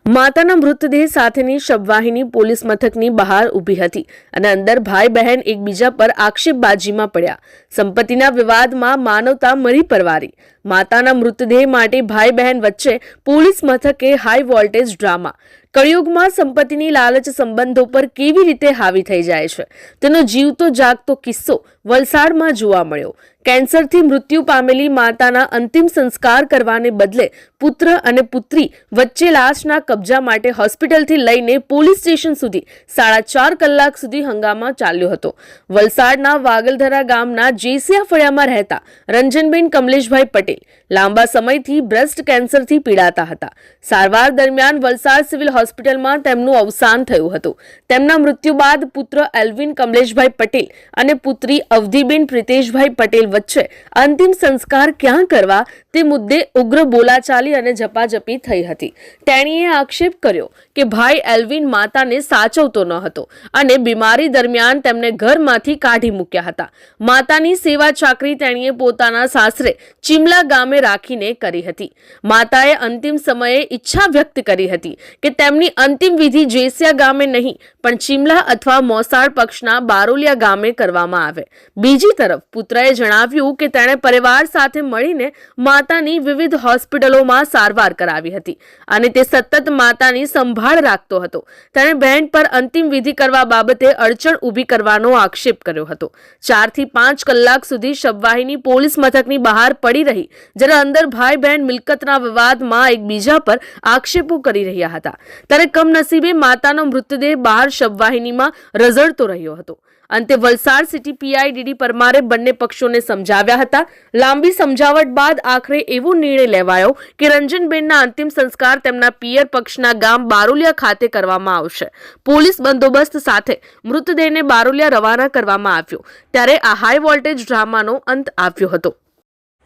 માતાના મૃતદેહ સાથેની શબવાહિની પોલીસ મથકની બહાર ઊભી હતી અને અંદર ભાઈ બહેન એકબીજા પર આક્ષેપબાજીમાં પડ્યા. સંપત્તિના વિવાદમાં માનવતા મરી પરવારી. માતાના મૃતદેહ માટે ભાઈ બહેન વચ્ચે પોલીસ મથકે હાઈ વોલ્ટેજ ડ્રામા. કળિયુગમાં સંપત્તિની લાલચ સંબંધો પર કેવી રીતે હાવી થઈ જાય છે તેનો જીવતો જાગતો કિસ્સો વલસાડમાં જોવા મળ્યો. કેન્સરથી મૃત્યુ પામેલી માતાના અંતિમ સંસ્કાર કરવાને બદલે પુત્ર અને પુત્રી વચ્ચે લાશના કબજા માટે હોસ્પિટલથી લઈને પોલીસ સ્ટેશન સુધી 4.5 કલાક સુધી હંગામા ચાલ્યો હતો. વલસાડના વાગલધરા ગામના જેસિયા ફળિયામાં રહેતા રંજનબેન કમલેશભાઈ પટેલ લાંબા સમયથી બ્રેસ્ટ કેન્સરથી પીડાતા હતા. સારવાર દરમિયાન વલસાડ સિવિલ હોસ્પિટલમાં તેમનું અવસાન થયું હતું. તેમના મૃત્યુ બાદ પુત્ર એલ્વિન કમલેશભાઈ પટેલ અને પુત્રી અવધીબેન પ્રિતેશભાઈ પટેલ વચ્ચે અંતિમ સંસ્કાર ક્યાં કરવા તે મુદ્દે ઉગ્ર બોલાચાલી અને ઝપાઝપી થઈ હતી. તેણીએ આક્ષેપ કર્યો કે ભાઈ એલ્વિન માતાને સાચવતો ન હતો અને બીમારી દરમિયાન તેમને ઘરમાંથી કાઢી મૂક્યા હતા. માતાની સેવા ચાકરી તેણીએ પોતાના સાસરે ચિમલા ગામે રાખીને કરી હતી. માતાએ અંતિમ સમયે ઈચ્છા વ્યક્ત કરી હતી કે તેમની અંતિમ વિધિ જેસિયા ગામે નહીં પણ ચિમલા અથવા મોસાળ પક્ષના બારોલિયા ગામે કરવામાં આવે. બીજી તરફ પુત્રએ જણાવ્યું કે તેણે પરિવાર સાથે મળીને માતાની વિવિધ હોસ્પિટલોમાં સારવાર કરાવી હતી અને તે સતત માતાની સંભાળ રાખતો હતો. તેણે બહેન પર અંતિમ વિધિ કરવા બાબતે અડચણ ઊભી કરવાનો આક્ષેપ કર્યો હતો. 4 થી 5 કલાક સુધી શબવાહિની પોલીસ મથકની બહાર પડી રહી, જ્યારે અંદર ભાઈ બહેન મિલકતના વિવાદમાં એકબીજા પર આક્ષેપો કરી રહ્યા હતા. ત્યારે કમનસીબે માતાનો મૃતદેહ બહાર શબવાહિનીમાં રઝળતો રહ્યો હતો. અંતે વલસાડ સિટી પીઆઈ ડીડી પરમારે બંને પક્ષોને સમજાવ્યા હતા. લાંબી સમજાવટ બાદ આખરે એવો નિર્ણય લેવાયો કે રંજનબેનના અંતિમ સંસ્કાર તેમના પિયર પક્ષના ગામ બારોલિયા ખાતે કરવામાં આવશે. પોલીસ બંદોબસ્ત સાથે મૃતદેહને બારોલિયા રવાના કરવામાં આવ્યો. ત્યારે આ હાઈ વોલ્ટેજ ડ્રામાનો અંત આવ્યો હતો.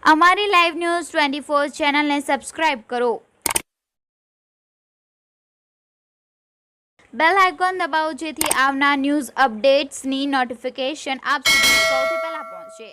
અમારી લાઈવ ન્યૂઝ 24 ચેનલને સબસ્ક્રાઇબ કરો. બેલ આઇકોન દબાવો જેથી આવનાર ન્યૂઝ અપડેટ્સની નોટિફિકેશન આપ સુધી સૌથી પહેલા પહોંચે.